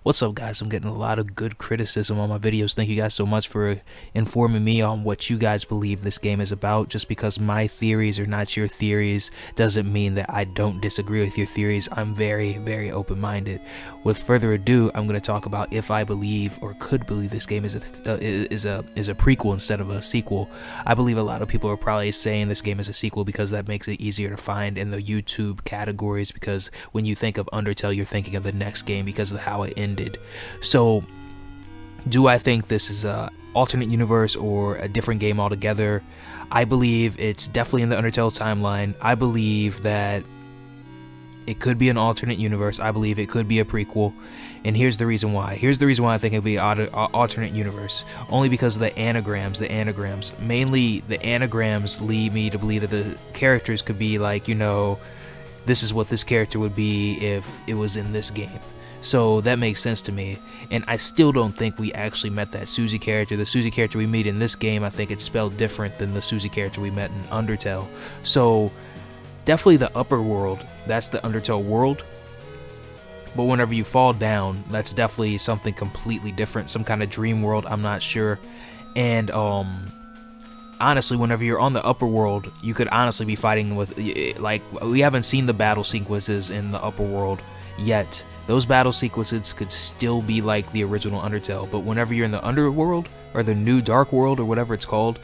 What's up, guys? I'm getting a lot of good criticism on my videos. Thank you guys so much for informing me on what you guys believe this game is about. Just because my theories are not your theories doesn't mean that I don't disagree with your theories. I'm very open-minded. With further ado, I'm going to talk about if I believe or could believe this game is a prequel instead of a sequel. I believe a lot of people are probably saying this game is a sequel because that makes it easier to find in the YouTube categories, because when you think of Undertale, you're thinking of the next game because of how it ended. So, do I think this is a alternate universe or a different game altogether? I believe it's definitely in the Undertale timeline. I believe that it could be an alternate universe. I believe it could be a prequel, and here's the reason why. Here's the reason why I think it'd be an alternate universe. Only because of the anagrams. Mainly, the anagrams lead me to believe that the characters could be like, you know, this is what this character would be if it was in this game. So that makes sense to me, and I still don't think we actually met that Susie character. The Susie character we meet in this game, I think it's spelled different than the Susie character we met in Undertale. So definitely the upper world, that's the Undertale world, but whenever you fall down, that's definitely something completely different, some kind of dream world, I'm not sure. And honestly, whenever you're on the upper world, you could honestly be fighting with, like, we haven't seen the battle sequences in the upper world yet. Those battle sequences could still be like the original Undertale, but whenever you're in the underworld, or the new dark world, or whatever it's called,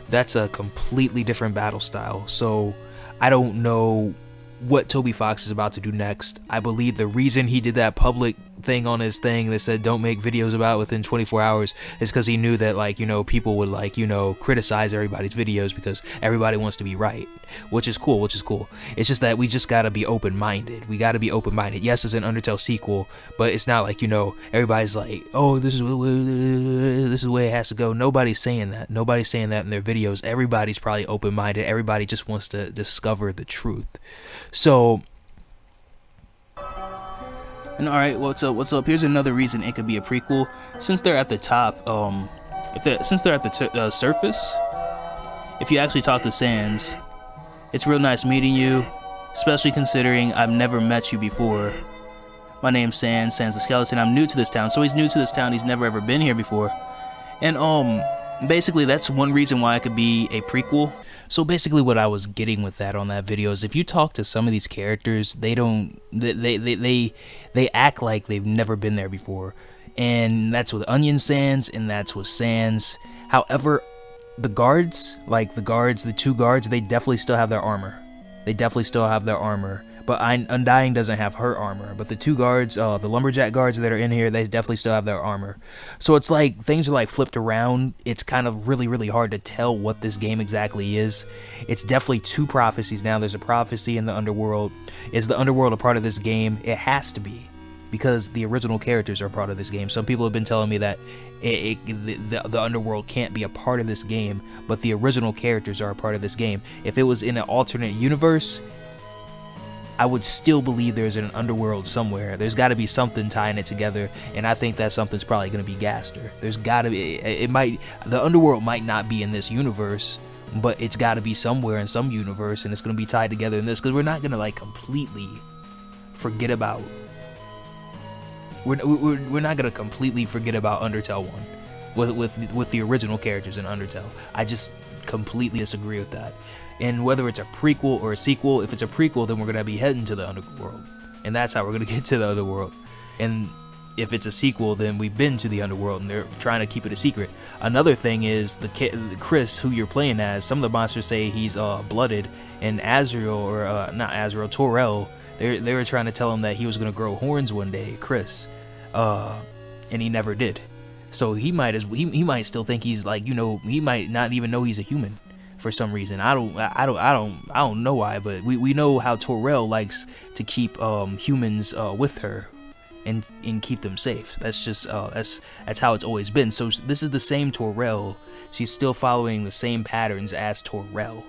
that's a completely different battle style. So I don't know what Toby Fox is about to do next. I believe the reason he did that public thing on his thing that said don't make videos about within 24 hours is because he knew that, like, you know, people would, like, you know, criticize everybody's videos because everybody wants to be right, which is cool. It's just that we just gotta be open-minded. Yes, it's an Undertale sequel, but it's not like, you know, everybody's like, oh, this is the way it has to go. Nobody's saying that in their videos. Everybody's probably open-minded. Everybody just wants to discover the truth. So, and alright, what's up? Here's another reason it could be a prequel. Since they're at the top, since they're at the surface, if you actually talk to Sans, it's real nice meeting you, especially considering I've never met you before. My name's Sans the Skeleton. I'm new to this town, so he's new to this town. He's never ever been here before, and basically that's one reason why it could be a prequel. So basically what I was getting with that on that video is if you talk to some of these characters, they act like they've never been there before. And that's with Onion Sans, and that's with Sans. However, the guards, the two guards, they definitely still have their armor. But Undying doesn't have her armor. But the two guards, the lumberjack guards that are in here, they definitely still have their armor. So it's like things are like flipped around. It's kind of really hard to tell what this game exactly is. It's definitely two prophecies now. There's a prophecy in the underworld. Is the underworld a part of this game? It has to be, because the original characters are part of this game. Some people have been telling me that the underworld can't be a part of this game, but the original characters are a part of this game. If it was in an alternate universe, I would still believe there's an underworld somewhere. There's got to be something tying it together, and I think that something's probably going to be Gaster. There's got to be, the underworld might not be in this universe, but it's got to be somewhere in some universe, and it's going to be tied together in this, because we're not going to, like, completely forget about, we're not going to completely forget about Undertale 1 with the original characters in Undertale. I just completely disagree with that. And whether it's a prequel or a sequel, if it's a prequel, then we're going to be heading to the underworld, and that's how we're going to get to the underworld. And if it's a sequel, then we've been to the underworld, and they're trying to keep it a secret. Another thing is the Chris, who you're playing as, some of the monsters say he's blooded, and Azrael, or not Azrael, Torel, they were trying to tell him that he was going to grow horns one day, Chris, and he never did. So he might still think he's, like, you know, he might not even know he's a human. For some reason, I don't know why, but we know how Torel likes to keep humans with her and keep them safe. That's just that's how it's always been. So this is the same Torel. She's still following the same patterns as Torel.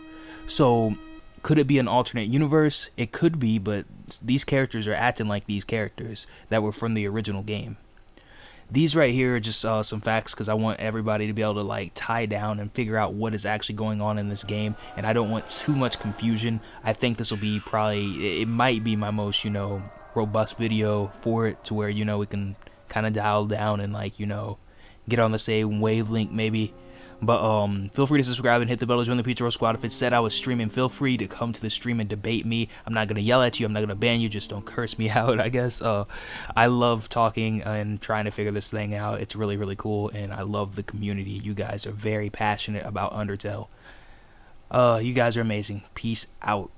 So could it be an alternate universe? It could be, but these characters are acting like these characters that were from the original game. These right here are just some facts, because I want everybody to be able to, like, tie down and figure out what is actually going on in this game, and I don't want too much confusion. I think this will be it might be my most, you know, robust video for it, to where, you know, we can kind of dial down and, like, you know, get on the same wavelength maybe. But feel free to subscribe and hit the bell to join the Pizza Squad. If it said I was streaming, feel free to come to the stream and debate me. I'm not gonna yell at you. I'm not gonna ban you. Just don't curse me out, I guess. I love talking and trying to figure this thing out. It's really, really cool, and I love the community. You guys are very passionate about Undertale. You guys are amazing. Peace out.